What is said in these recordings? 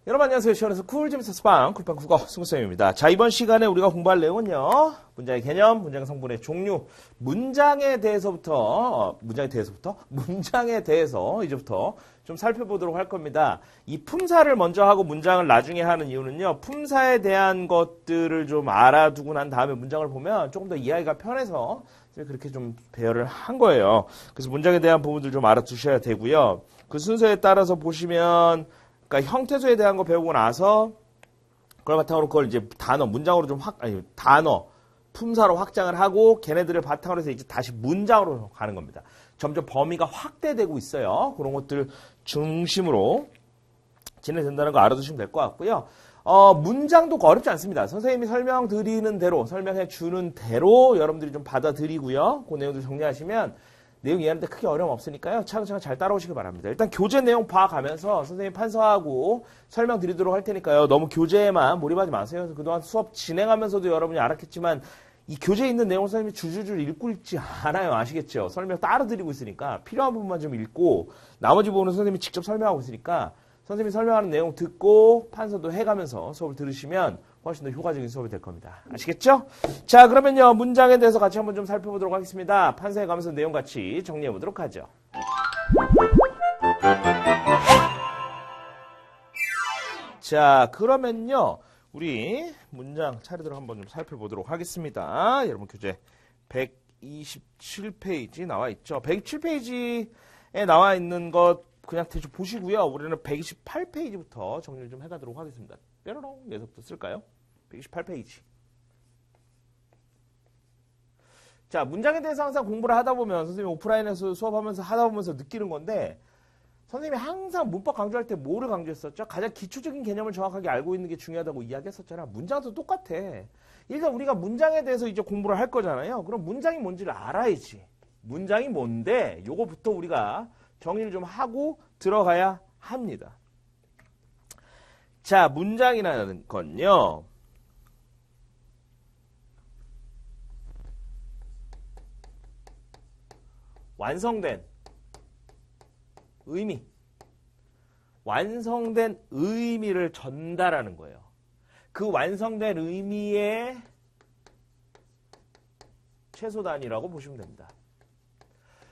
여러분 안녕하세요. 시원해서 쿨 재밌어서 빵 쿨빵 국어 승우쌤입니다. 자, 이번 시간에 우리가 공부할 내용은요. 문장의 개념, 문장 성분의 종류, 문장에 대해서 이제부터 좀 살펴보도록 할 겁니다. 이 품사를 먼저 하고 문장을 나중에 하는 이유는요. 품사에 대한 것들을 좀 알아두고 난 다음에 문장을 보면 조금 더 이해하기가 편해서 그렇게 좀 배열을 한 거예요. 그래서 문장에 대한 부분들 좀 알아두셔야 되고요. 그 순서에 따라서 보시면 그러니까 형태소에 대한 거 배우고 나서 그걸 바탕으로 그걸 이제 문장으로 단어, 품사로 확장을 하고 걔네들을 바탕으로 해서 이제 다시 문장으로 가는 겁니다. 점점 범위가 확대되고 있어요. 그런 것들 중심으로 진행된다는 거 알아두시면 될 것 같고요. 문장도 어렵지 않습니다. 선생님이 설명드리는 대로, 설명해 주는 대로 여러분들이 좀 받아들이고요. 그 내용들 정리하시면 내용 이해하는데 크게 어려움 없으니까요. 차근차근 잘 따라오시기 바랍니다. 일단 교재 내용 봐가면서 선생님 판서하고 설명드리도록 할 테니까요. 너무 교재에만 몰입하지 마세요. 그동안 수업 진행하면서도 여러분이 알았겠지만 이 교재에 있는 내용 선생님이 줄줄줄 읽고 있지 않아요. 아시겠죠? 설명 따로 드리고 있으니까 필요한 부분만 좀 읽고 나머지 부분은 선생님이 직접 설명하고 있으니까 선생님이 설명하는 내용 듣고 판서도 해가면서 수업을 들으시면 훨씬 더 효과적인 수업이 될 겁니다. 아시겠죠? 자, 그러면요. 문장에 대해서 같이 한번 좀 살펴보도록 하겠습니다. 판서해 가면서 내용 같이 정리해 보도록 하죠. 자, 그러면요. 우리 문장 차례대로 한번 좀 살펴보도록 하겠습니다. 여러분 교재 127페이지 나와 있죠. 127페이지에 나와 있는 것 그냥 대충 보시고요. 우리는 128페이지부터 정리를 좀 해가도록 하겠습니다. 뾰로롱 여기서부터 쓸까요? 128페이지. 자, 문장에 대해서 항상 공부를 하다 보면 선생님이 오프라인에서 수업하면서 하다 보면서 느끼는 건데 선생님이 항상 문법 강조할 때 뭐를 강조했었죠? 가장 기초적인 개념을 정확하게 알고 있는 게 중요하다고 이야기했었잖아. 문장도 똑같아. 일단 우리가 문장에 대해서 이제 공부를 할 거잖아요. 그럼 문장이 뭔지를 알아야지. 문장이 뭔데 요거부터 우리가 정리를 좀 하고 들어가야 합니다. 자, 문장이라는 건요. 완성된 의미. 완성된 의미를 전달하는 거예요. 그 완성된 의미의 최소 단위라고 보시면 됩니다.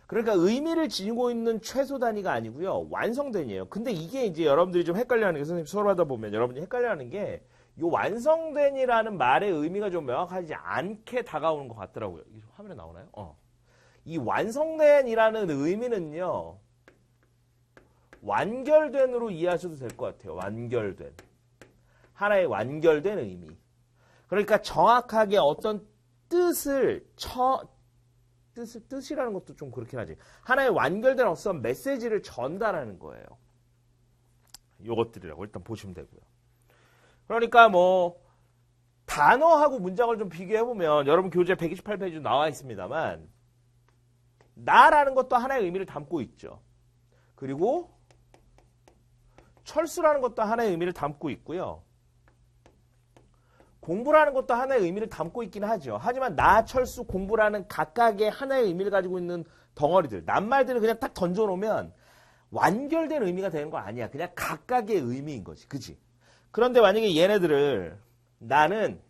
그러니까 의미를 지니고 있는 최소 단위가 아니고요. 완성된이에요. 근데 이게 이제 여러분들이 좀 헷갈려하는 게 선생님 수업하다 보면 여러분이 헷갈려하는 게 이 완성된이라는 말의 의미가 좀 명확하지 않게 다가오는 것 같더라고요. 이 화면에 나오나요? 이 완성된이라는 의미는요. 완결된으로 이해하셔도 될 것 같아요. 완결된. 하나의 완결된 의미. 그러니까 정확하게 어떤 뜻이라는 것도 좀 그렇긴 하지. 하나의 완결된 어떤 메시지를 전달하는 거예요. 요것들이라고 일단 보시면 되고요. 그러니까 뭐 단어하고 문장을 좀 비교해보면 여러분 교재 128페이지 나와 있습니다만 나라는 것도 하나의 의미를 담고 있죠. 그리고 철수라는 것도 하나의 의미를 담고 있고요. 공부라는 것도 하나의 의미를 담고 있긴 하죠. 하지만 나, 철수, 공부라는 각각의 하나의 의미를 가지고 있는 덩어리들, 낱말들을 그냥 딱 던져놓으면 완결된 의미가 되는 거 아니야. 그냥 각각의 의미인 거지. 그치? 그런데 만약에 나는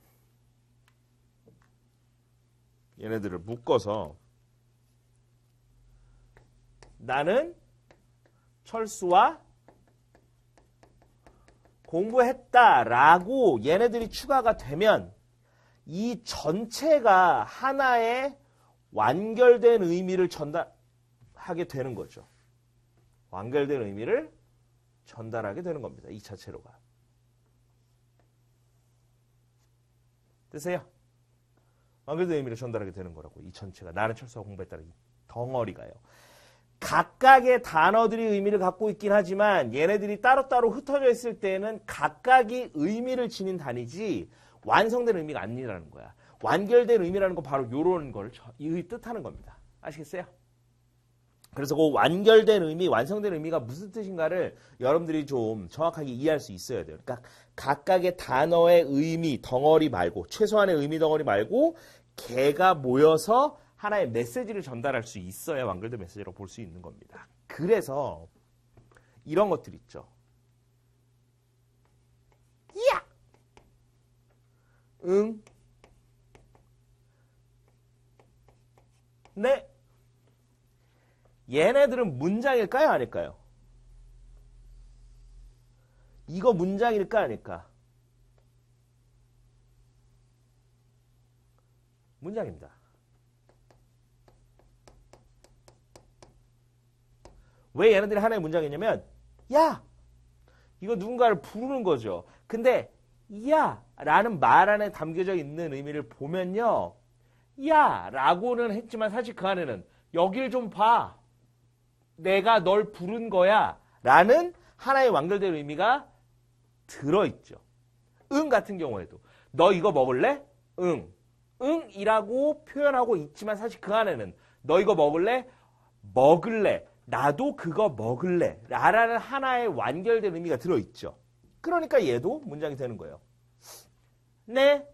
얘네들을 묶어서 나는 철수와 공부했다라고 얘네들이 추가가 되면 이 전체가 하나의 완결된 의미를 전달하게 되는 거죠. 완결된 의미를 전달하게 되는 겁니다. 이 자체로가. 되세요? 완결된 의미를 전달하게 되는 거라고. 이 전체가. 나는 철수와 공부했다는 이 덩어리가요. 각각의 단어들이 의미를 갖고 있긴 하지만 얘네들이 따로따로 흩어져 있을 때는 각각이 의미를 지닌 단위지 완성된 의미가 아니라는 거야. 완결된 의미라는 건 바로 이런 걸 뜻하는 겁니다. 아시겠어요? 그래서 그 완결된 의미, 완성된 의미가 무슨 뜻인가를 여러분들이 좀 정확하게 이해할 수 있어야 돼요. 그러니까 각각의 단어의 의미 덩어리 말고 최소한의 의미 덩어리 말고 개가 모여서 하나의 메시지를 전달할 수 있어야 완결된 메시지라고 볼 수 있는 겁니다. 그래서 이런 것들 있죠. 야! 응? 네? 얘네들은 문장일까요? 아닐까요? 이거 문장일까? 아닐까? 문장입니다. 왜 얘네들이 하나의 문장이냐면 야! 이거 누군가를 부르는 거죠. 근데 야! 라는 말 안에 담겨져 있는 의미를 보면요. 야! 라고는 했지만 사실 그 안에는 여길 좀 봐. 내가 널 부른 거야. 라는 하나의 완결된 의미가 들어있죠. 응 같은 경우에도 너 이거 먹을래? 응. 응이라고 표현하고 있지만 사실 그 안에는 너 이거 먹을래? 먹을래. 나도 그거 먹을래. 라는 하나의 완결된 의미가 들어있죠. 그러니까 얘도 문장이 되는 거예요. 네.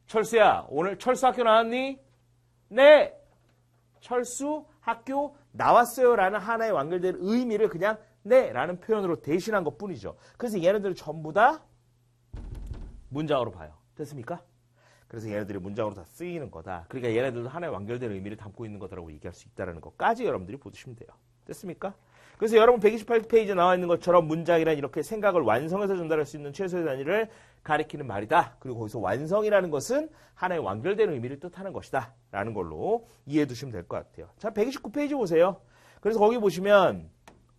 철수야, 오늘 철수 학교 나왔니? 네. 철수 학교 나왔어요. 라는 하나의 완결된 의미를 그냥 네. 라는 표현으로 대신한 것 뿐이죠. 그래서 얘네들을 전부 다 문장으로 봐요. 됐습니까? 그래서 얘네들이 문장으로 다 쓰이는 거다. 그러니까 얘네들도 하나의 완결된 의미를 담고 있는 거다라고 얘기할 수 있다는 것까지 여러분들이 보시면 돼요. 됐습니까? 그래서 여러분 128페이지에 나와 있는 것처럼 문장이란 이렇게 생각을 완성해서 전달할 수 있는 최소의 단위를 가리키는 말이다. 그리고 거기서 완성이라는 것은 하나의 완결된 의미를 뜻하는 것이다. 라는 걸로 이해해 두시면 될 것 같아요. 자, 129페이지 보세요. 그래서 거기 보시면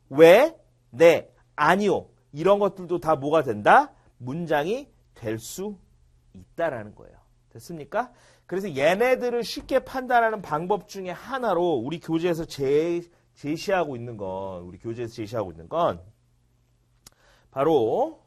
왜, 네, 아니요. 이런 것들도 다 뭐가 된다? 문장이 될 수 있다라는 거예요. 됐습니까? 그래서 얘네들을 쉽게 판단하는 방법 중에 하나로 우리 교재에서 제시하고 있는 건 바로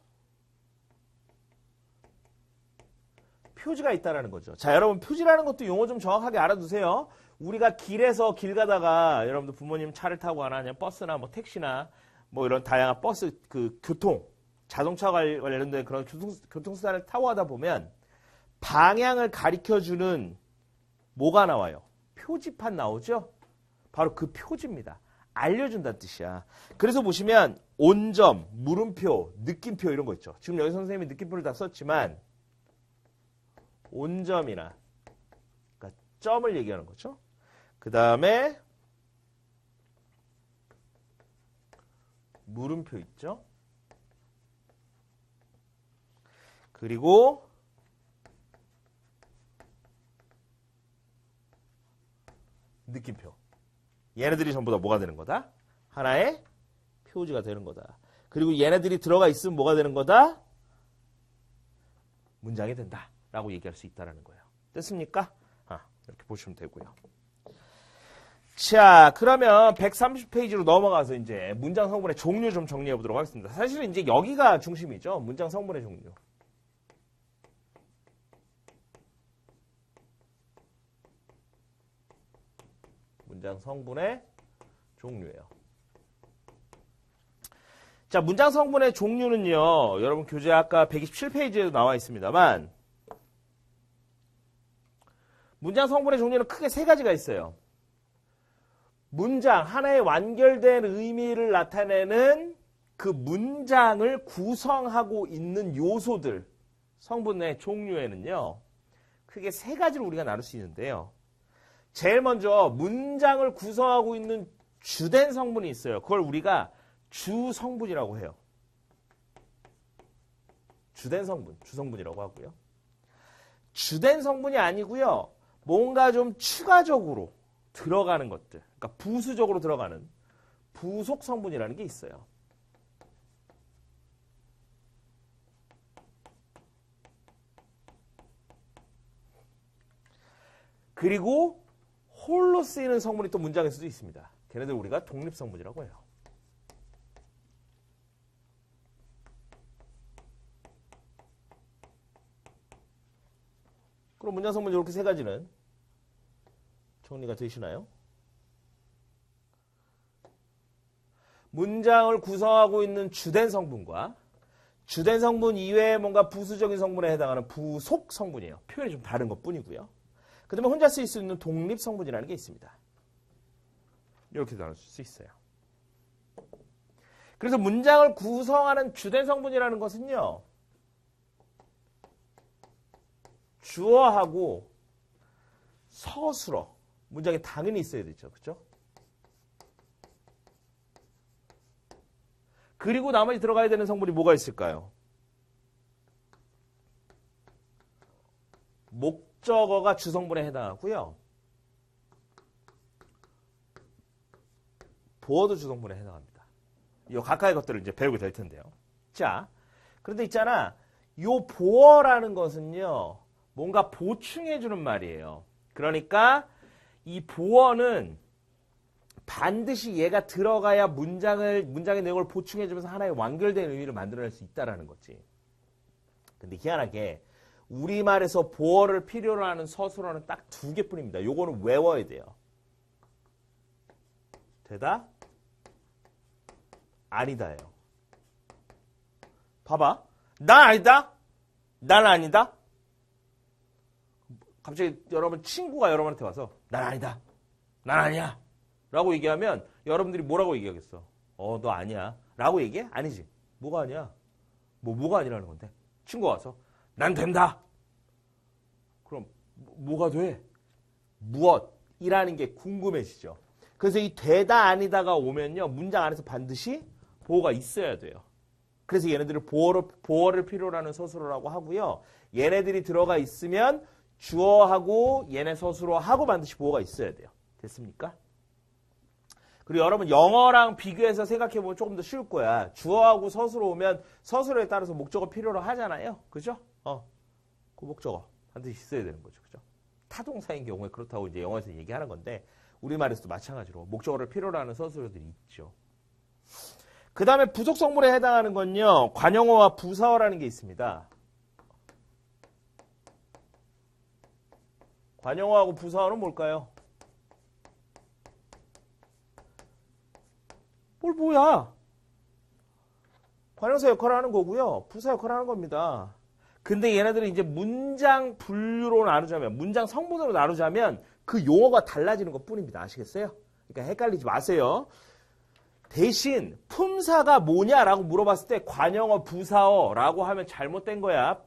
표지가 있다라는 거죠. 자, 여러분 표지라는 것도 용어 좀 정확하게 알아두세요. 우리가 길에서 길 가다가 여러분들 부모님 차를 타고 가나 아니면 버스나 뭐 택시나 뭐 이런 다양한 버스 그 교통 자동차 관련된 그런 교통수단을 타고 가다 보면 방향을 가리켜주는 뭐가 나와요? 표지판 나오죠? 바로 그 표지입니다. 알려준다는 뜻이야. 그래서 보시면 온점, 물음표, 느낌표 이런 거 있죠. 지금 여기 선생님이 느낌표를 다 썼지만 온점이나 그러니까 점을 얘기하는 거죠. 그 다음에 물음표 있죠. 그리고 느낌표. 얘네들이 전부 다 뭐가 되는 거다? 하나의 표지가 되는 거다. 그리고 얘네들이 들어가 있으면 뭐가 되는 거다? 문장이 된다. 라고 얘기할 수 있다는 거예요. 됐습니까? 이렇게 보시면 되고요. 자, 그러면 130페이지로 넘어가서 이제 문장 성분의 종류 좀 정리해 보도록 하겠습니다. 사실은 이제 여기가 중심이죠. 문장 성분의 종류. 문장 성분의 종류예요. 자, 문장 성분의 종류는요. 여러분 교재 아까 127페이지에도 나와 있습니다만 문장 성분의 종류는 크게 세 가지가 있어요. 문장, 하나의 완결된 의미를 나타내는 그 문장을 구성하고 있는 요소들, 성분의 종류에는요. 크게 세 가지를 우리가 나눌 수 있는데요. 제일 먼저 문장을 구성하고 있는 주된 성분이 있어요. 그걸 우리가 주성분이라고 해요. 주된 성분, 주성분이라고 하고요. 주된 성분이 아니고요. 뭔가 좀 추가적으로 들어가는 것들, 그러니까 부수적으로 들어가는 부속 성분이라는 게 있어요. 그리고 홀로 쓰이는 성분이 또 문장에서도 있습니다. 걔네들 우리가 독립성분이라고 해요. 그럼 문장 성분 이렇게 세 가지는 정리가 되시나요? 문장을 구성하고 있는 주된 성분과 주된 성분 이외에 뭔가 부수적인 성분에 해당하는 부속 성분이에요. 표현이 좀 다른 것 뿐이고요. 그 다음에 혼자 쓸 수 있는 독립성분이라는 게 있습니다. 이렇게 나눌 수 있어요. 그래서 문장을 구성하는 주된 성분이라는 것은요. 주어하고 서술어. 문장에 당연히 있어야 되죠. 그렇죠? 그리고 나머지 들어가야 되는 성분이 뭐가 있을까요? 목적어가 주성분에 해당하고요. 보어도 주성분에 해당합니다. 이 가까이 것들을 이제 배우게 될 텐데요. 자, 그런데 있잖아. 요 보어라는 것은요. 뭔가 보충해주는 말이에요. 그러니까 이 보어는 반드시 얘가 들어가야 문장의 내용을 보충해주면서 하나의 완결된 의미를 만들어낼 수 있다는 거지. 근데 희한하게 우리말에서 보어를 필요로 하는 서술어는 딱 2개뿐입니다. 요거는 외워야 돼요. 되다? 아니다예요. 봐봐. 난 아니다. 난 아니다. 갑자기 여러분 친구가 여러분한테 와서 난 아니다. 난 아니야. 라고 얘기하면 여러분들이 뭐라고 얘기하겠어? 너 아니야. 라고 얘기해? 아니지. 뭐가 아니야? 뭐가 아니라는 건데? 친구가 와서 난 된다. 그럼 뭐가 돼? 무엇이라는 게 궁금해지죠. 그래서 이 되다 아니다가 오면요. 문장 안에서 반드시 보어가 있어야 돼요. 그래서 얘네들을 보어를 필요로 하는 서술어라고 하고요. 얘네들이 들어가 있으면 주어하고 얘네 서술어하고 반드시 보어가 있어야 돼요. 됐습니까? 그리고 여러분 영어랑 비교해서 생각해보면 조금 더 쉬울 거야. 주어하고 서술어 오면 서술어에 따라서 목적어 필요로 하잖아요. 그죠? 그 목적어 반드시 있어야 되는 거죠. 그죠? 타동사인 경우에 그렇다고 이제 영어에서 얘기하는 건데 우리말에서도 마찬가지로 목적어를 필요로 하는 서술어들이 있죠. 그 다음에 부속 성분에 해당하는 건요. 관용어와 부사어라는 게 있습니다. 관용어하고 부사어는 뭘까요? 뭐야? 관용사 역할을 하는 거고요. 부사 역할을 하는 겁니다. 근데 얘네들은 이제 문장 분류로 나누자면, 문장 성분으로 나누자면 그 용어가 달라지는 것 뿐입니다. 아시겠어요? 그러니까 헷갈리지 마세요. 대신 품사가 뭐냐라고 물어봤을 때 관용어, 부사어라고 하면 잘못된 거야.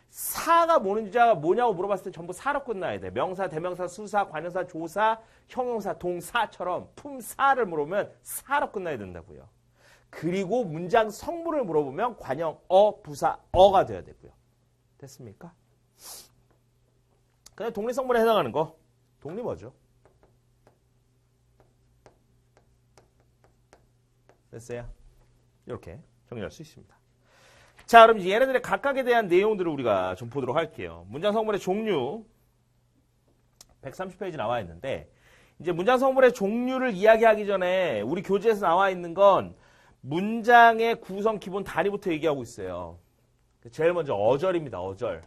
사가 뭐냐고 물어봤을 때 전부 사로 끝나야 돼. 명사, 대명사, 수사, 관용사, 조사, 형용사, 동사처럼 품사를 물어보면 사로 끝나야 된다고요. 그리고 문장 성분을 물어보면 관용어, 부사어가 돼야 되고요. 됐습니까? 그냥 독립성분에 해당하는 거. 독립어죠. 됐어요? 이렇게 정리할 수 있습니다. 자, 그럼 이제 얘네들의 각각에 대한 내용들을 우리가 좀 보도록 할게요. 문장 성분의 종류 130페이지 나와 있는데 이제 문장 성분의 종류를 이야기하기 전에 우리 교재에서 나와 있는 건 문장의 구성 기본 단위부터 얘기하고 있어요. 제일 먼저 어절입니다. 어절.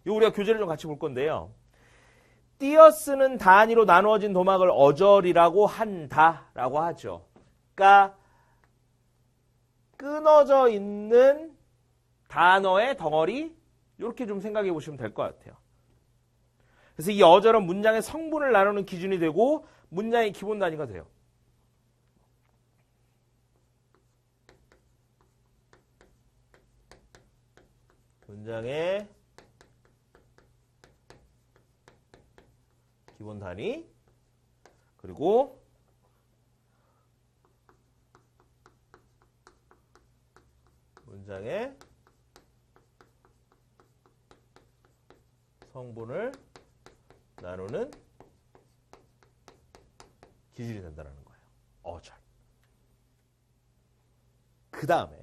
이거 우리가 교재를 좀 같이 볼 건데요. 띄어쓰는 단위로 나누어진 도막을 어절이라고 한다라고 하죠. 그러니까 끊어져 있는 단어의 덩어리 이렇게 좀 생각해 보시면 될 것 같아요. 그래서 이 어절은 문장의 성분을 나누는 기준이 되고 문장의 기본 단위가 돼요. 문장의 기본 단위 그리고 문장의 성분을 나누는 기준이 된다는 거예요. 어절. 그 다음에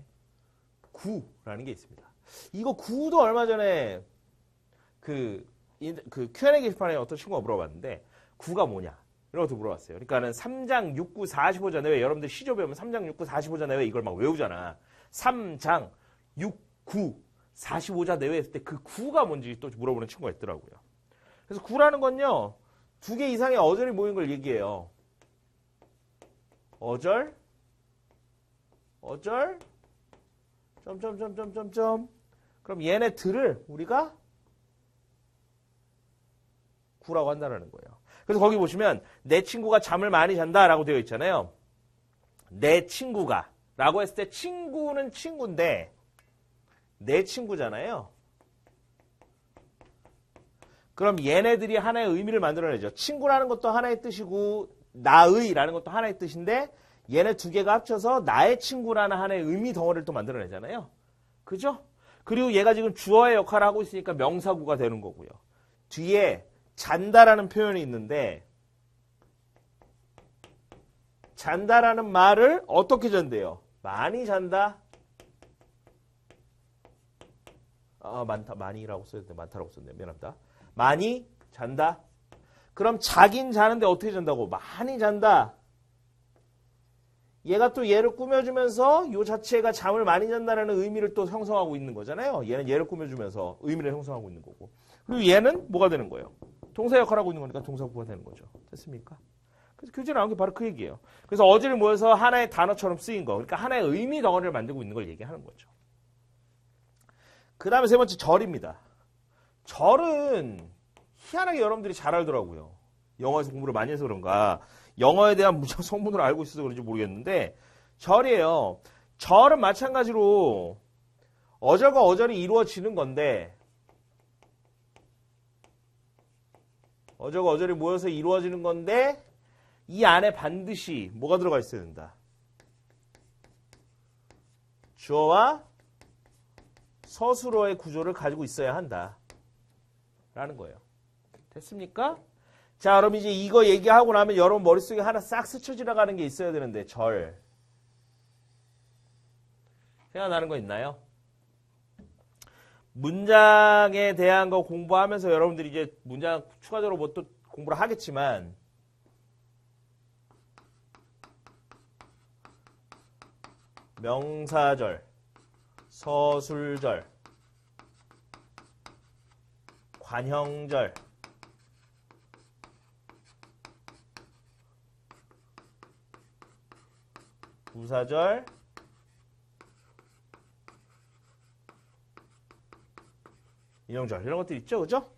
구라는 게 있습니다. 이거 구도 얼마 전에 그 Q&A 게시판에 어떤 친구가 물어봤는데 구가 뭐냐? 이런 것도 물어봤어요. 그러니까는 3장 6구 45자 내외 여러분들 시조 배우면 3장 6구 45자 내외 이걸 막 외우잖아. 3장 6구 45자 내외 했을 때 그 구가 뭔지 또 물어보는 친구가 있더라고요. 그래서 구라는 건요. 2개 이상의 어절이 모인 걸 얘기해요. 어절 점점점점점점 그럼 얘네들을 우리가 구라고 한다는 거예요. 그래서 거기 보시면 내 친구가 잠을 많이 잔다라고 되어 있잖아요. 내 친구가 라고 했을 때 친구는 친구인데 내 친구잖아요. 그럼 얘네들이 하나의 의미를 만들어내죠. 친구라는 것도 하나의 뜻이고 나의라는 것도 하나의 뜻인데 얘네 두 개가 합쳐서 나의 친구라는 하나의 의미 덩어리를 또 만들어내잖아요. 그죠? 그리고 얘가 지금 주어의 역할을 하고 있으니까 명사구가 되는 거고요. 뒤에 잔다라는 표현이 있는데 잔다라는 말을 어떻게 전돼요? 많이 잔다. 많다. 많이라고 써야 돼. 많다라고 썼네. 미안합니다. 많이 잔다. 그럼 자긴 자는데 어떻게 잔다고? 많이 잔다. 얘가 또 얘를 꾸며주면서 요 자체가 잠을 많이 잔다는 의미를 또 형성하고 있는 거잖아요. 얘는 얘를 꾸며주면서 의미를 형성하고 있는 거고. 그리고 얘는 뭐가 되는 거예요? 동사 역할을 하고 있는 거니까 동사구가 되는 거죠. 됐습니까? 그래서 교재 나온 게 바로 그 얘기예요. 그래서 어지를 모여서 하나의 단어처럼 쓰인 거. 그러니까 하나의 의미 덩어리를 만들고 있는 걸 얘기하는 거죠. 그 다음에 세 번째 절입니다. 절은 희한하게 여러분들이 잘 알더라고요. 영어에서 공부를 많이 해서 그런가. 영어에 대한 문장 성분을 알고 있어서 그런지 모르겠는데 절이에요. 절은 마찬가지로 어절과 어절이 이루어지는 건데 어절과 어절이 모여서 이루어지는 건데 이 안에 반드시 뭐가 들어가 있어야 된다. 주어와 서술어의 구조를 가지고 있어야 한다. 라는 거예요. 됐습니까? 자, 그럼 이제 이거 얘기하고 나면 여러분 머릿속에 하나 싹 스쳐 지나가는 게 있어야 되는데 절. 생각나는 거 있나요? 문장에 대한 거 공부하면서 여러분들이 이제 문장 추가적으로 뭐 또 공부를 하겠지만 명사절, 서술절, 관형절, 부사절, 인용절 이런 것들 있죠, 그죠?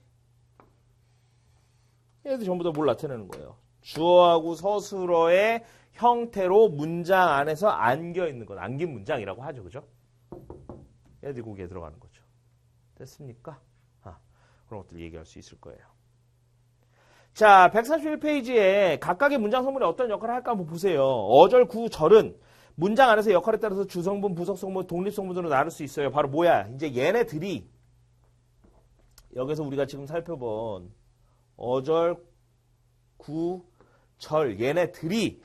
얘들 전부 다 뭘 나타내는 거예요. 주어하고 서술어의 형태로 문장 안에서 안겨 있는 것, 안긴 문장이라고 하죠, 그죠? 얘들이 거기에 들어가는 거죠. 됐습니까? 그런 것들 얘기할 수 있을 거예요. 자, 141페이지에 각각의 문장 성분이 어떤 역할을 할까 한번 보세요. 어절, 구, 절은 문장 안에서 역할에 따라서 주성분, 부속성분, 독립성분으로 나눌 수 있어요. 바로 뭐야? 이제 얘네들이 여기서 우리가 지금 살펴본 어절, 구, 절 얘네들이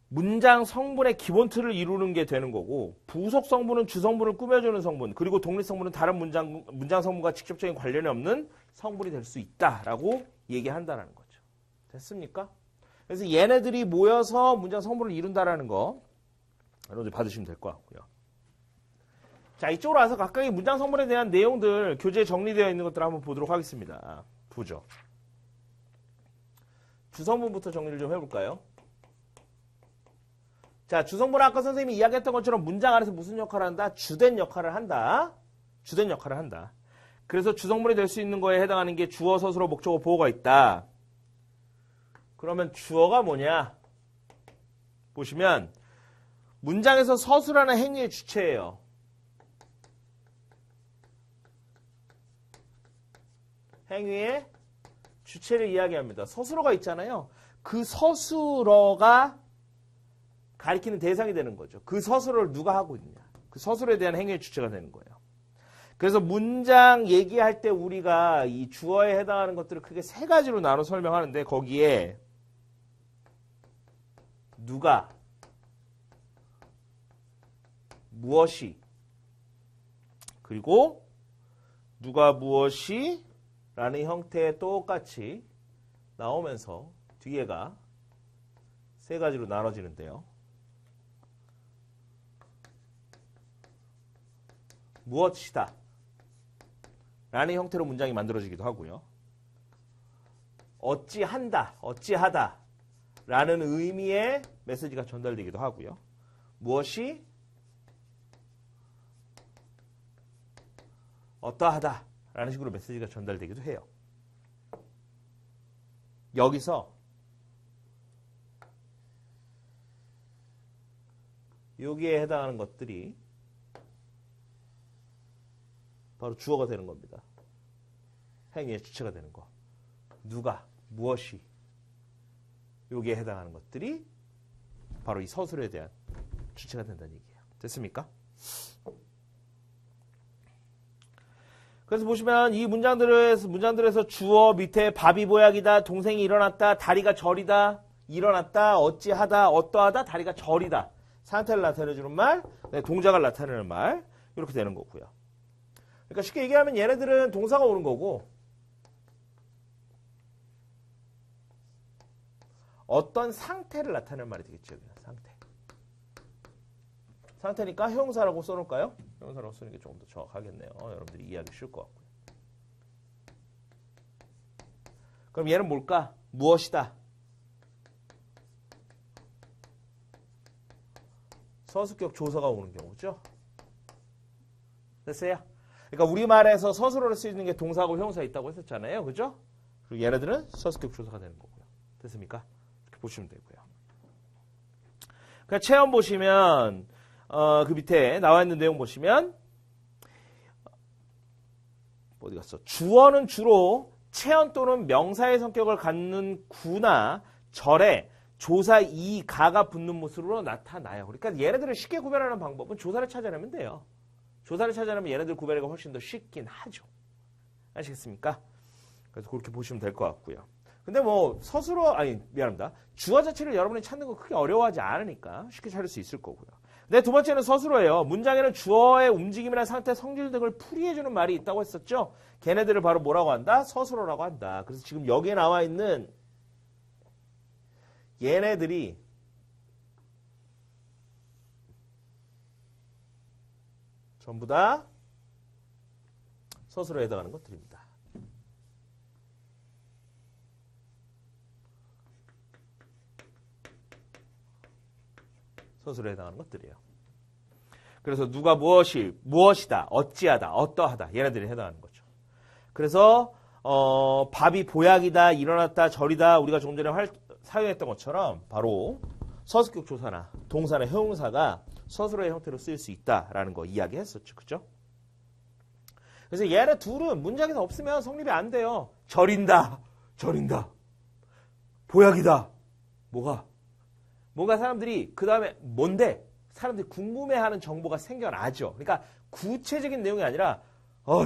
문장 성분의 기본 틀을 이루는 게 되는 거고 부속 성분은 주성분을 꾸며주는 성분 그리고 독립 성분은 다른 문장 성분과 직접적인 관련이 없는 성분이 될 수 있다라고 얘기한다는 거죠. 됐습니까? 그래서 얘네들이 모여서 문장 성분을 이룬다라는 거 여러분들 받으시면 될 것 같고요. 자, 이쪽으로 와서 각각의 문장 성분에 대한 내용들 교재에 정리되어 있는 것들을 한번 보도록 하겠습니다. 보죠. 주성분부터 정리를 좀 해볼까요? 자, 주성분은 아까 선생님이 이야기했던 것처럼 문장 안에서 무슨 역할을 한다? 주된 역할을 한다. 주된 역할을 한다. 그래서 주성분이 될 수 있는 거에 해당하는 게 주어, 서술어, 목적어, 보어가 있다. 그러면 주어가 뭐냐? 보시면 문장에서 서술하는 행위의 주체예요. 행위의 주체를 이야기합니다. 서술어가 있잖아요. 그 서술어가 가리키는 대상이 되는 거죠. 그 서술어를 누가 하고 있냐. 그 서술에 대한 행위의 주체가 되는 거예요. 그래서 문장 얘기할 때 우리가 이 주어에 해당하는 것들을 크게 세 가지로 나눠 설명하는데 거기에 누가, 무엇이, 그리고 누가 무엇이 라는 형태에 똑같이 나오면서 뒤에가 세 가지로 나눠지는데요. 무엇이다 라는 형태로 문장이 만들어지기도 하고요. 어찌한다, 어찌하다 라는 의미의 메시지가 전달되기도 하고요. 무엇이 어떠하다 라는 식으로 메시지가 전달되기도 해요. 여기서 여기에 해당하는 것들이 바로 주어가 되는 겁니다. 행위의 주체가 되는 거. 누가, 무엇이 여기에 해당하는 것들이 바로 이 서술에 대한 주체가 된다는 얘기예요. 됐습니까? 그래서 보시면 이 문장들에서 주어 밑에 밥이 보약이다, 동생이 일어났다, 다리가 저리다, 일어났다, 어찌하다, 어떠하다, 다리가 저리다. 상태를 나타내주는 말, 동작을 나타내는 말, 이렇게 되는 거고요. 그러니까 쉽게 얘기하면 얘네들은 동사가 오는 거고 어떤 상태를 나타내는 말이 되겠죠. 상태. 상태니까 형용사라고 써놓을까요? 형용사라고 쓰는 게 조금 더 정확하겠네요. 여러분들이 이해하기 쉬울 것 같고요. 그럼 얘는 뭘까? 무엇이다. 서술격 조사가 오는 경우죠. 됐어요? 그러니까 우리말에서 서술어를 쓰이는 게 동사하고 형용사 있다고 했었잖아요. 그죠? 그리고 얘네들은 서술격 조사가 되는 거고요. 됐습니까? 이렇게 보시면 되고요. 그러니까 체험 보시면 그 밑에 나와 있는 내용 보시면 어디 갔어? 주어는 주로 체언 또는 명사의 성격을 갖는 구나 절에 조사 이 가가 붙는 모습으로 나타나요. 그러니까 얘네들을 쉽게 구별하는 방법은 조사를 찾아내면 돼요. 조사를 찾아내면 얘네들 구별하기가 훨씬 더 쉽긴 하죠. 아시겠습니까? 그래서 그렇게 보시면 될 것 같고요. 근데 뭐 미안합니다. 주어 자체를 여러분이 찾는 거 크게 어려워하지 않으니까 쉽게 찾을 수 있을 거고요. 네, 두 번째는 서술어예요. 문장에는 주어의 움직임이나 상태, 성질 등을 풀이해주는 말이 있다고 했었죠. 걔네들을 바로 뭐라고 한다? 서술어라고 한다. 그래서 지금 여기에 나와 있는 얘네들이 전부 다 서술어에 해당하는 것들입니다. 서술에 해당하는 것들이에요. 그래서 누가 무엇이다, 어찌하다, 어떠하다 얘네들이 해당하는 거죠. 그래서 밥이 보약이다, 일어났다, 절이다 우리가 조금 전에 사용했던 것처럼 바로 서술격 조사나 동사나 형용사가 서술어의 형태로 쓰일 수 있다라는 거 이야기했었죠. 그죠? 그래서 얘네 둘은 문장에서 없으면 성립이 안 돼요. 절인다. 보약이다. 뭔가 사람들이 그 다음에 뭔데? 사람들이 궁금해하는 정보가 생겨나죠. 그러니까 구체적인 내용이 아니라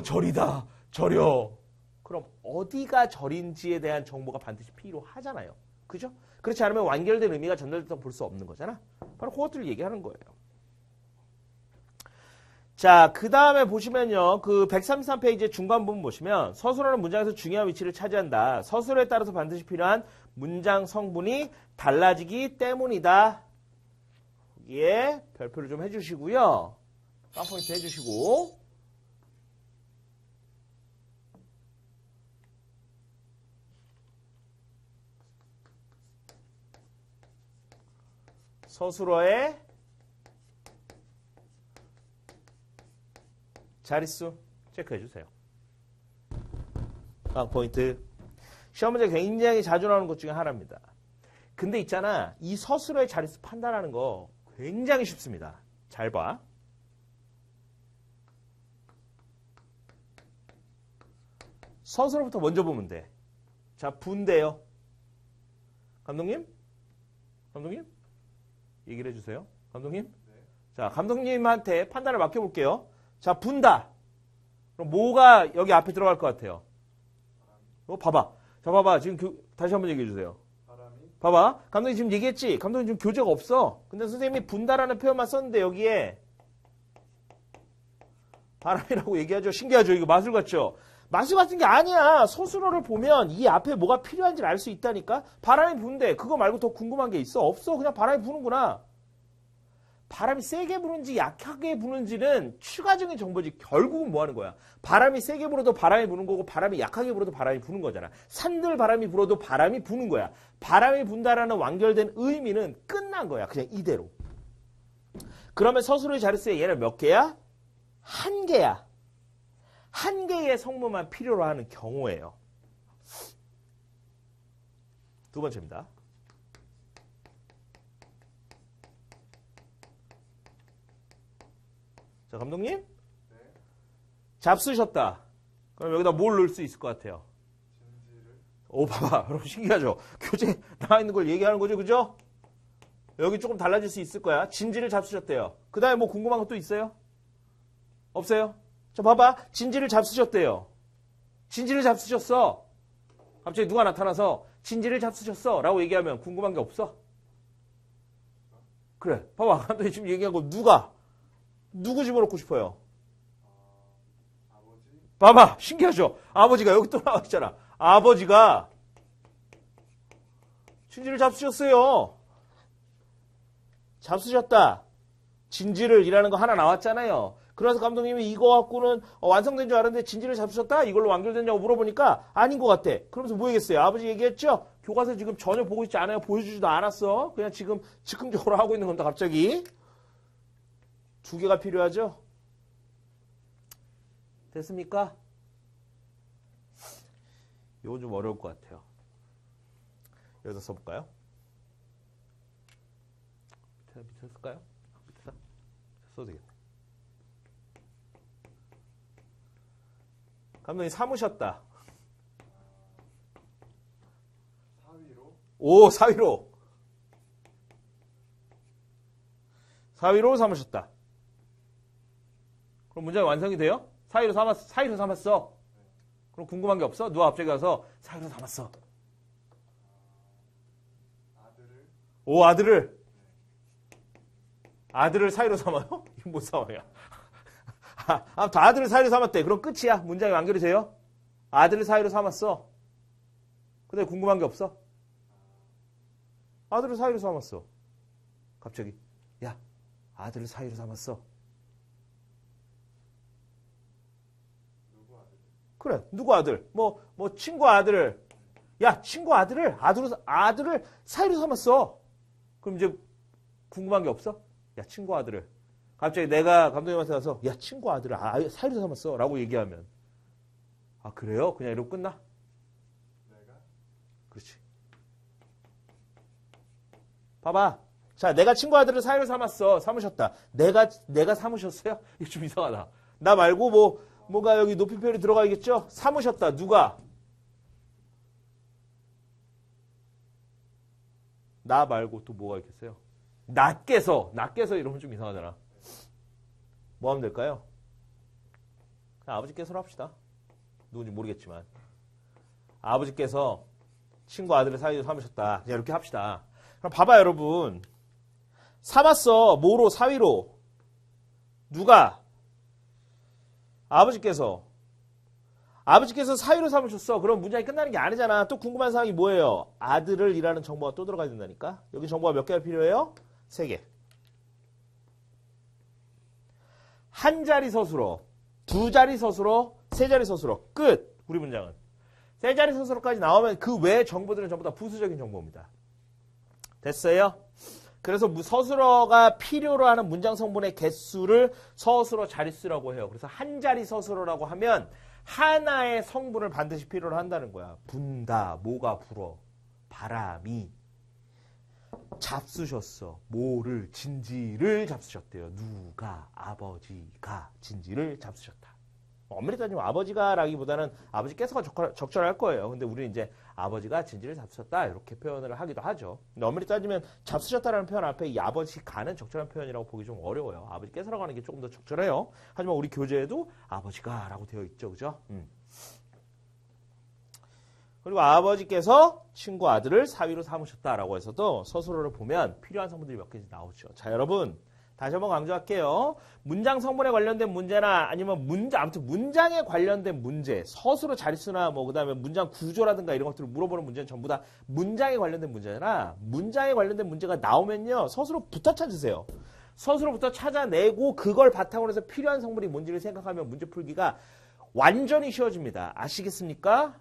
절이다. 절여. 그럼 어디가 절인지에 대한 정보가 반드시 필요하잖아요. 그죠? 그렇지 않으면 완결된 의미가 전달됐다고 볼 수 없는 거잖아. 바로 그것들을 얘기하는 거예요. 자, 그 다음에 보시면요. 그 133페이지의 중간 부분 보시면 서술어는 문장에서 중요한 위치를 차지한다. 서술어에 따라서 반드시 필요한 문장 성분이 달라지기 때문이다. 여기에 별표를 좀 해주시고요. 깜포인트 해주시고 서술어의 자릿수 체크해 주세요. 포인트. 시험 문제 굉장히 자주 나오는 것 중에 하나입니다. 근데 있잖아. 이 서술어의 자릿수 판단하는 거 굉장히 쉽습니다. 잘 봐. 서술어부터 먼저 보면 돼. 자, 분대요. 감독님? 얘기를 해주세요. 감독님? 네. 자, 감독님한테 판단을 맡겨볼게요. 자, 분다. 그럼 뭐가 여기 앞에 들어갈 것 같아요? 봐봐. 자, 봐봐. 지금 다시 한번 얘기해 주세요. 봐봐. 감독님 지금 얘기했지? 감독님 지금 교재가 없어. 근데 선생님이 분다라는 표현만 썼는데 여기에 바람이라고 얘기하죠. 신기하죠? 이거 마술 같죠? 마술 같은 게 아니야. 서술어를 보면 이 앞에 뭐가 필요한지를 알 수 있다니까? 바람이 부는데 그거 말고 더 궁금한 게 있어? 없어. 그냥 바람이 부는구나. 바람이 세게 부는지 약하게 부는지는 추가적인 정보지. 결국은 뭐 하는 거야? 바람이 세게 불어도 바람이 부는 거고 바람이 약하게 불어도 바람이 부는 거잖아. 산들 바람이 불어도 바람이 부는 거야. 바람이 분다라는 완결된 의미는 끝난 거야. 그냥 이대로. 그러면 서술어의 자릿수에 얘는 몇 개야? 한 개야. 한 개의 성분만 필요로 하는 경우예요. 두 번째입니다. 자, 감독님. 네. 잡수셨다. 그럼 여기다 뭘 넣을 수 있을 것 같아요? 진지를. 오, 봐봐. 여러분 신기하죠? 교재 나와 있는 걸 얘기하는 거죠, 그죠? 여기 조금 달라질 수 있을 거야. 진지를 잡수셨대요. 그 다음에 뭐 궁금한 것도 있어요? 없어요? 자, 봐봐. 진지를 잡수셨대요. 진지를 잡수셨어. 갑자기 누가 나타나서 진지를 잡수셨어 라고 얘기하면 궁금한 게 없어? 그래. 봐봐. 감독님 지금 얘기한 거 누구 집어넣고 싶어요? 아버지. 봐봐. 신기하죠? 아버지가 여기 또 나와 있잖아. 아버지가 진지를 잡수셨어요. 잡수셨다. 진지를 이라는 거 하나 나왔잖아요. 그래서 감독님이 이거 갖고는 완성된 줄 알았는데 진지를 잡수셨다? 이걸로 완결됐냐고 물어보니까 아닌 것 같아. 그러면서 뭐 얘기했어요? 아버지 얘기했죠? 교과서 지금 전혀 보고 있지 않아요. 보여주지도 않았어. 그냥 지금 즉흥적으로 하고 있는 겁니다. 갑자기. 두 개가 필요하죠? 됐습니까? 이건 좀 어려울 것 같아요. 여기서 써볼까요? 밑에 쓸까요? 밑에다? 써도 되겠네. 감독님 사무셨다. 사위로. 오, 사위로. 사위로 삼으셨다. 그럼 문장이 완성이 돼요? 사위로 삼았어. 그럼 궁금한 게 없어? 누가 갑자기 가서 사위로 삼았어. 아들을. 오, 아들을 사위로 삼아요? 이거 못 삼아요. 아무튼 아들을 사위로 삼았대. 그럼 끝이야. 문장이 완결이 돼요? 아들을 사위로 삼았어. 근데 궁금한 게 없어? 아들을 사위로 삼았어. 갑자기 야, 아들을 사위로 삼았어. 누구 아들? 그래, 누구 아들? 뭐 친구 아들을. 야, 친구 아들을 사위로 삼았어. 그럼 이제 궁금한 게 없어? 야, 친구 아들을. 갑자기 내가 감독님한테 가서 야, 친구 아들을 사위로 삼았어 라고 얘기하면 아, 그래요? 그냥 이러고 끝나? 내가. 그렇지. 봐봐. 자, 내가 친구 아들을 사위로 삼으셨다. 내가 삼으셨어요? 이거 좀 이상하다. 나 말고 뭐가 여기 높임표현이 들어가겠죠? 삼으셨다. 누가? 나 말고 또 뭐가 있겠어요? 나께서 이러면 좀 이상하잖아. 뭐 하면 될까요? 그냥 아버지께서로 합시다. 누군지 모르겠지만. 아버지께서 친구 아들을 사위로 삼으셨다. 그냥 이렇게 합시다. 그럼 봐봐, 여러분. 삼았어. 뭐로? 사위로. 누가? 아버지께서 사위로 삼으셨어. 그럼 문장이 끝나는 게 아니잖아. 또 궁금한 사항이 뭐예요? 아들을 이라는 정보가 또 들어가야 된다니까. 여기 정보가 몇 개가 필요해요? 3개. 한 자리 서술어, 두 자리 서술어, 세 자리 서술어. 끝. 우리 문장은. 세 자리 서술어까지 나오면 그 외의 정보들은 전부 다 부수적인 정보입니다. 됐어요? 그래서 서술어가 필요로 하는 문장 성분의 개수를 서술어 자릿수라고 해요. 그래서 한 자리 서술어라고 하면 하나의 성분을 반드시 필요로 한다는 거야. 분다, 뭐가 불어, 바람이. 잡수셨어. 뭐를, 진지를 잡수셨대요. 누가, 아버지가 진지를 잡수셨다. 엄밀히 따지면 아버지가 라기보다는 아버지께서가 적절할 거예요. 근데 우리는 이제 아버지가 진지를 잡수셨다 이렇게 표현을 하기도 하죠. 근데 엄밀히 따지면 잡수셨다라는 표현 앞에 이 아버지가는 적절한 표현이라고 보기 좀 어려워요. 아버지께서라고 하는 게 조금 더 적절해요. 하지만 우리 교재에도 아버지가 라고 되어 있죠. 그죠? 그리고 아버지께서 친구 아들을 사위로 삼으셨다라고 해서도 서술어를 보면 필요한 성분들이 몇 개씩 나오죠. 자, 여러분 다시 한번 강조할게요. 문장 성분에 관련된 문제나 아니면 아무튼 문장에 관련된 문제, 서술어 자릿수나 그다음에 문장 구조라든가 이런 것들을 물어보는 문제는 전부 다 문장에 관련된 문제잖아. 문장에 관련된 문제가 나오면요. 서술어부터 찾으세요. 서술어부터 찾아내고 그걸 바탕으로 해서 필요한 성분이 뭔지를 생각하면 문제 풀기가 완전히 쉬워집니다. 아시겠습니까?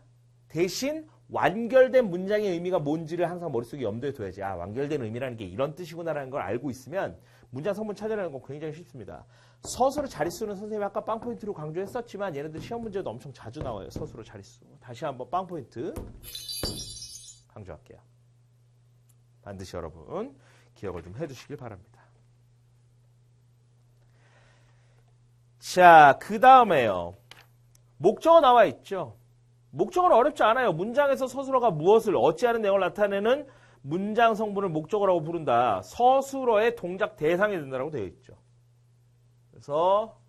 대신 완결된 문장의 의미가 뭔지를 항상 머릿속에 염두에 둬야지. 아, 완결된 의미라는 게 이런 뜻이구나라는 걸 알고 있으면 문장 성분 찾아내는 건 굉장히 쉽습니다. 서술어 자릿수는 선생님이 아까 빵포인트로 강조했었지만 얘네들 시험 문제도 엄청 자주 나와요. 서술어 자릿수. 다시 한번 빵포인트 강조할게요. 반드시 여러분 기억을 좀 해두시길 바랍니다. 자, 그 다음에요. 목적어 나와 있죠. 목적어는 어렵지 않아요. 문장에서 서술어가 무엇을 어찌하는 내용을 나타내는 문장 성분을 목적어라고 부른다. 서술어의 동작 대상이 된다고 되어 있죠. 그래서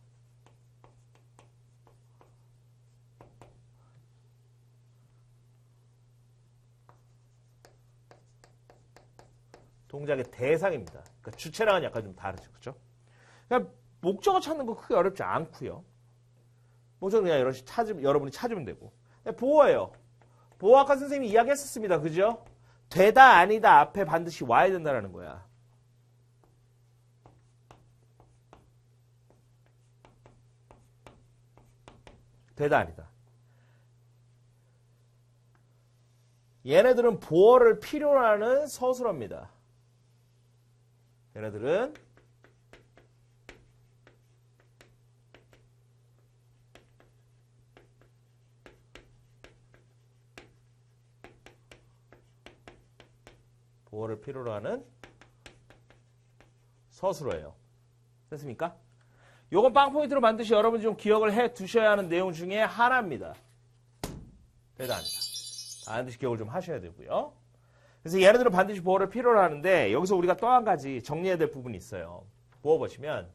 동작의 대상입니다. 그러니까 주체랑은 약간 좀 다르죠. 그렇죠? 그러니까 목적어 찾는 거 크게 어렵지 않고요. 목적은 그냥 여러분이 찾으면 되고. 보어예요. 보어 아까 선생님이 이야기했었습니다. 그죠? 되다 아니다 앞에 반드시 와야 된다는 거야. 되다 아니다. 얘네들은 보어를 필요로 하는 서술어입니다. 얘네들은 보어를 필요로 하는 서술어예요. 됐습니까? 요건 빵포인트로 반드시 여러분이 좀 기억을 해 두셔야 하는 내용 중에 하나입니다. 되다 아니다. 반드시 기억을 좀 하셔야 되고요. 그래서 얘네들은 반드시 보어를 필요로 하는데 여기서 우리가 또 한 가지 정리해야 될 부분이 있어요. 보어 보시면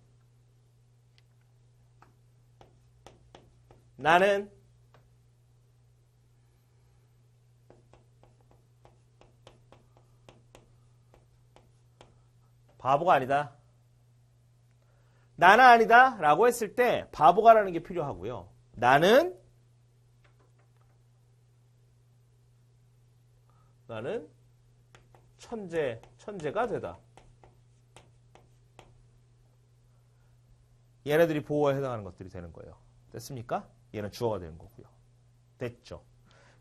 나는 바보가 아니다. 나는 아니다 라고 했을 때 바보가라는 게 필요하고요. 나는 천재가 되다. 얘네들이 보어에 해당하는 것들이 되는 거예요. 됐습니까? 얘는 주어가 되는 거고요. 됐죠?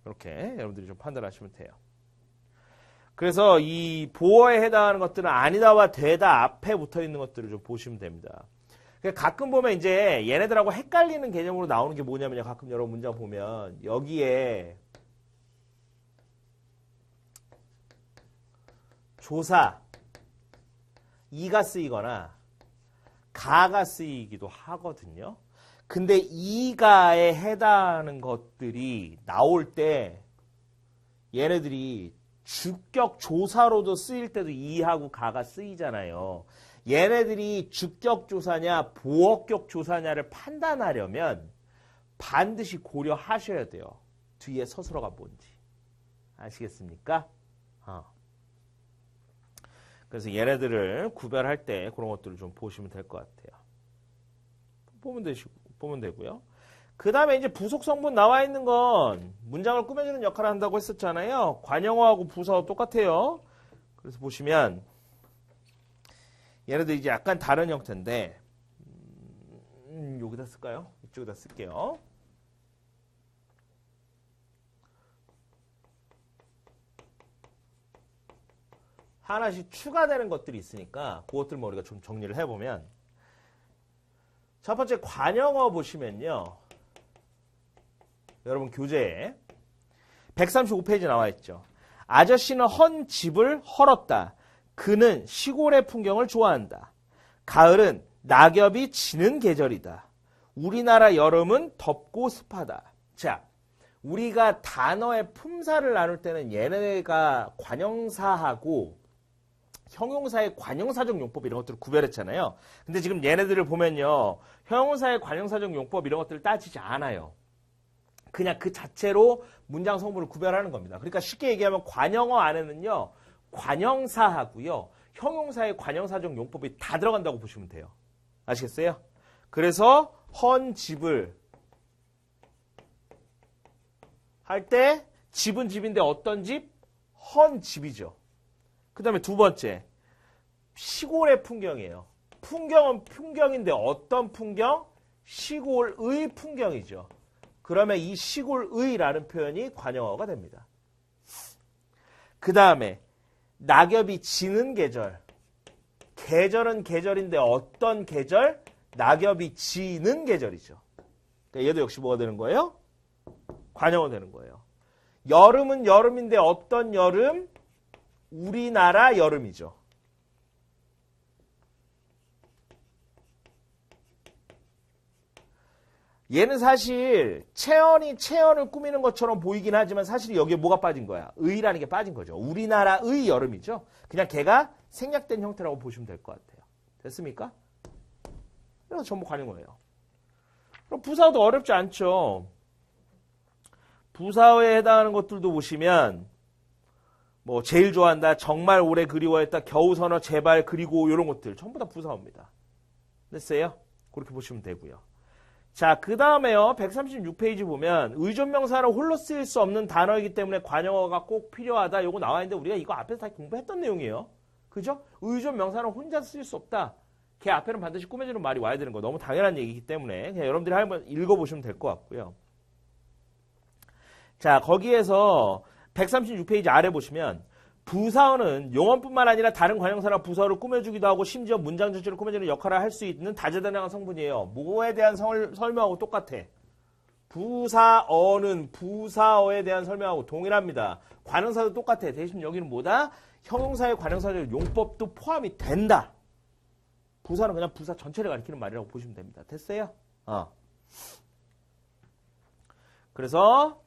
이렇게 여러분들이 좀 판단하시면 돼요. 그래서 이 보어에 해당하는 것들은 아니다와 되다 앞에 붙어 있는 것들을 좀 보시면 됩니다. 가끔 보면 이제 얘네들하고 헷갈리는 개념으로 나오는 게 뭐냐면요. 가끔 여러 문장 보면 여기에 조사, 이가 쓰이거나 가가 쓰이기도 하거든요. 근데 이가에 해당하는 것들이 나올 때 얘네들이 주격 조사로도 쓰일 때도 이하고 가가 쓰이잖아요. 얘네들이 주격 조사냐 보어격 조사냐를 판단하려면 반드시 고려하셔야 돼요. 뒤에 서술어가 뭔지. 아시겠습니까? 그래서 얘네들을 구별할 때 그런 것들을 좀 보시면 될 것 같아요. 보면 되고요. 그 다음에 이제 부속 성분 나와 있는 건 문장을 꾸며주는 역할을 한다고 했었잖아요. 관형어하고 부사어 똑같아요. 그래서 보시면 얘네들 이제 약간 다른 형태인데 여기다 쓸까요? 이쪽에다 쓸게요. 하나씩 추가되는 것들이 있으니까 그것들만 우리가 좀 정리를 해보면 첫 번째 관형어 보시면요. 여러분 교재에 135페이지 나와 있죠. 아저씨는 헌 집을 헐었다. 그는 시골의 풍경을 좋아한다. 가을은 낙엽이 지는 계절이다. 우리나라 여름은 덥고 습하다. 자, 우리가 단어의 품사를 나눌 때는 얘네가 관형사하고 형용사의 관형사적 용법 이런 것들을 구별했잖아요. 근데 지금 얘네들을 보면요. 형용사의 관형사적 용법 이런 것들을 따지지 않아요. 그냥 그 자체로 문장 성분을 구별하는 겁니다. 그러니까 쉽게 얘기하면 관형어 안에는요. 관형사하고요. 형용사의 관형사적 용법이 다 들어간다고 보시면 돼요. 아시겠어요? 그래서 헌 집을 할 때 집은 집인데 어떤 집? 헌 집이죠. 그 다음에 두 번째, 시골의 풍경이에요. 풍경은 풍경인데 어떤 풍경? 시골의 풍경이죠. 그러면 이 시골의라는 표현이 관형어가 됩니다. 그 다음에 낙엽이 지는 계절. 계절은 계절인데 어떤 계절? 낙엽이 지는 계절이죠. 그러니까 얘도 역시 뭐가 되는 거예요? 관형어 되는 거예요. 여름은 여름인데 어떤 여름? 우리나라 여름이죠. 얘는 사실 체언을 꾸미는 것처럼 보이긴 하지만 사실 여기에 뭐가 빠진 거야? 의라는 게 빠진 거죠. 우리나라의 여름이죠. 그냥 걔가 생략된 형태라고 보시면 될 것 같아요. 됐습니까? 그래서 전부 관용어예요. 그럼 부사어도 어렵지 않죠. 부사어에 해당하는 것들도 보시면 뭐 제일 좋아한다, 정말 오래 그리워했다, 겨우 선어, 제발, 그리고 이런 것들 전부 다 부사어입니다. 됐어요? 그렇게 보시면 되고요. 자, 그 다음에요. 136페이지 보면 의존명사로 홀로 쓰일 수 없는 단어이기 때문에 관용어가 꼭 필요하다. 요거 나와 있는데 우리가 이거 앞에서 다 공부했던 내용이에요. 그죠? 의존명사는 혼자 쓸 수 없다. 걔 앞에는 반드시 꾸며주는 말이 와야 되는 거. 너무 당연한 얘기이기 때문에 그냥 여러분들이 한번 읽어보시면 될 것 같고요. 자, 거기에서 136페이지 아래 보시면 부사어는 용언뿐만 아니라 다른 관용사나 부사어를 꾸며주기도 하고 심지어 문장 전체를 꾸며주는 역할을 할 수 있는 다재다능한 성분이에요. 뭐에 대한 설명하고 똑같아. 부사어는 부사어에 대한 설명하고 동일합니다. 관용사도 똑같아. 대신 여기는 뭐다? 형용사의 관용사적 용법도 포함이 된다. 부사는 그냥 부사 전체를 가리키는 말이라고 보시면 됩니다. 됐어요? 그래서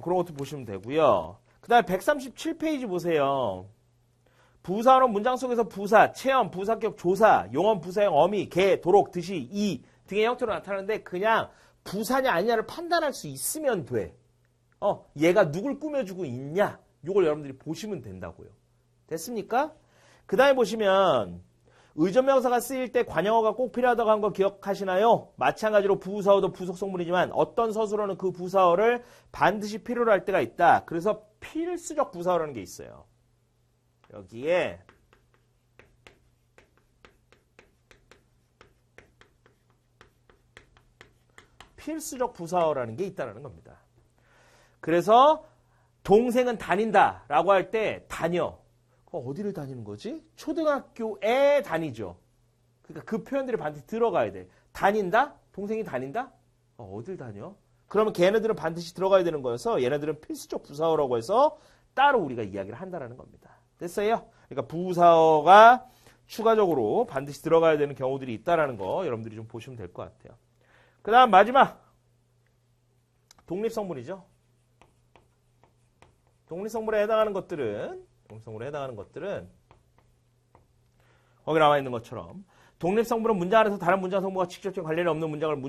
그런 것도 보시면 되고요. 그 다음에 137페이지 보세요. 부사어는 문장 속에서 부사, 체험, 부사격 조사, 용언, 부사형, 어미, 개, 도록, 듯이, 이 등의 형태로 나타나는데 그냥 부사냐 아니냐를 판단할 수 있으면 돼. 얘가 누굴 꾸며주고 있냐? 이걸 여러분들이 보시면 된다고요. 됐습니까? 그 다음에 보시면 의존명사가 쓰일 때 관용어가 꼭 필요하다고 한 거 기억하시나요? 마찬가지로 부사어도 부속성분이지만 어떤 서술어는 그 부사어를 반드시 필요로 할 때가 있다. 그래서 필수적 부사어라는 게 있어요. 여기에 필수적 부사어라는 게 있다는 겁니다. 그래서 동생은 다닌다 라고 할 때 다녀. 어디를 다니는 거지? 초등학교에 다니죠. 그러니까 그 표현들이 반드시 들어가야 돼. 다닌다? 동생이 다닌다? 어딜 다녀? 그러면 걔네들은 반드시 들어가야 되는 거여서 얘네들은 필수적 부사어라고 해서 따로 우리가 이야기를 한다는 겁니다. 됐어요? 그러니까 부사어가 추가적으로 반드시 들어가야 되는 경우들이 있다는 거 여러분들이 좀 보시면 될 것 같아요. 그 다음 마지막 독립성분이죠. 독립성분에 해당하는 것들은 거기 나와 있는 것처럼 독립성분은 문장 안에서 다른 문장 성분과 직접적인 관련이 없는 문장을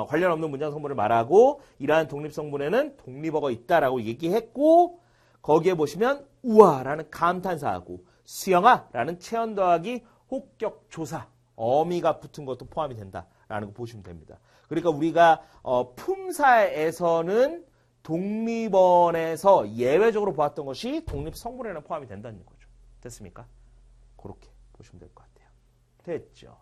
관련 없는 문장 성분을 말하고 이러한 독립성분에는 독립어가 있다라고 얘기했고 거기에 보시면 우와라는 감탄사하고 수영아라는 체언 더하기 혹격 조사 어미가 붙은 것도 포함이 된다라는 거 보시면 됩니다. 그러니까 우리가 품사에서는 독립원에서 예외적으로 보았던 것이 독립성분에는 포함이 된다는 거죠. 됐습니까? 그렇게 보시면 될 것 같아요. 됐죠?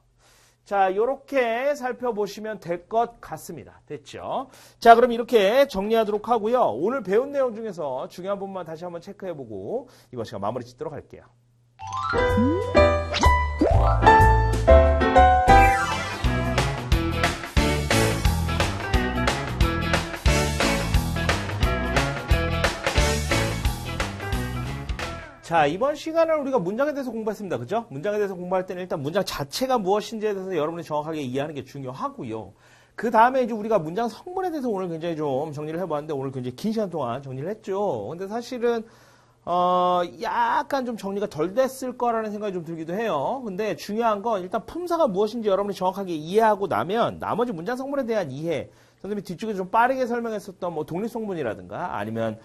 자, 요렇게 살펴보시면 될 것 같습니다. 됐죠? 자, 그럼 이렇게 정리하도록 하고요. 오늘 배운 내용 중에서 중요한 부분만 다시 한번 체크해보고 이번 시간 마무리 짓도록 할게요. 자, 이번 시간은 우리가 문장에 대해서 공부했습니다. 그죠? 문장에 대해서 공부할 때는 일단 문장 자체가 무엇인지에 대해서 여러분이 정확하게 이해하는 게 중요하고요. 그 다음에 이제 우리가 문장 성분에 대해서 오늘 굉장히 좀 정리를 해봤는데 오늘 굉장히 긴 시간 동안 정리를 했죠. 근데 사실은 약간 좀 정리가 덜 됐을 거라는 생각이 좀 들기도 해요. 근데 중요한 건 일단 품사가 무엇인지 여러분이 정확하게 이해하고 나면 나머지 문장 성분에 대한 이해, 선생님이 뒤쪽에 좀 빠르게 설명했었던 뭐 독립성분이라든가 아니면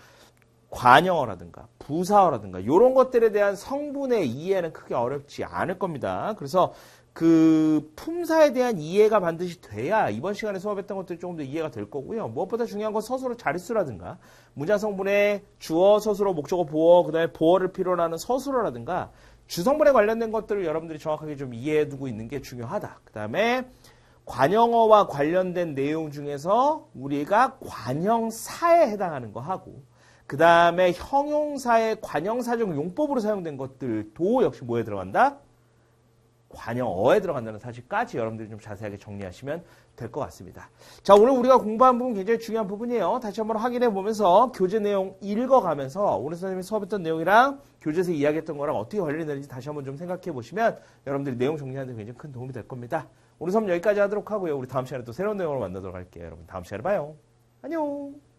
관용어라든가 부사어라든가 이런 것들에 대한 성분의 이해는 크게 어렵지 않을 겁니다. 그래서 그 품사에 대한 이해가 반드시 돼야 이번 시간에 수업했던 것들이 조금 더 이해가 될 거고요. 무엇보다 중요한 건 서술어 자릿수라든가 문장 성분의 주어, 서술어, 목적어, 보어, 그 다음에 보어를 필요로 하는 서술어라든가 주성분에 관련된 것들을 여러분들이 정확하게 좀 이해해 두고 있는 게 중요하다. 그 다음에 관용어와 관련된 내용 중에서 우리가 관형사에 해당하는 거 하고 그 다음에 형용사의 관형사적 용법으로 사용된 것들도 역시 뭐에 들어간다? 관여어에 들어간다는 사실까지 여러분들이 좀 자세하게 정리하시면 될 것 같습니다. 자, 오늘 우리가 공부한 부분 굉장히 중요한 부분이에요. 다시 한번 확인해 보면서 교재 내용 읽어가면서 오늘 선생님이 수업했던 내용이랑 교재에서 이야기했던 거랑 어떻게 관련이 되는지 다시 한번 좀 생각해 보시면 여러분들이 내용 정리하는 데 굉장히 큰 도움이 될 겁니다. 오늘 수업 여기까지 하도록 하고요. 우리 다음 시간에 또 새로운 내용으로 만나도록 할게요. 여러분 다음 시간에 봐요. 안녕.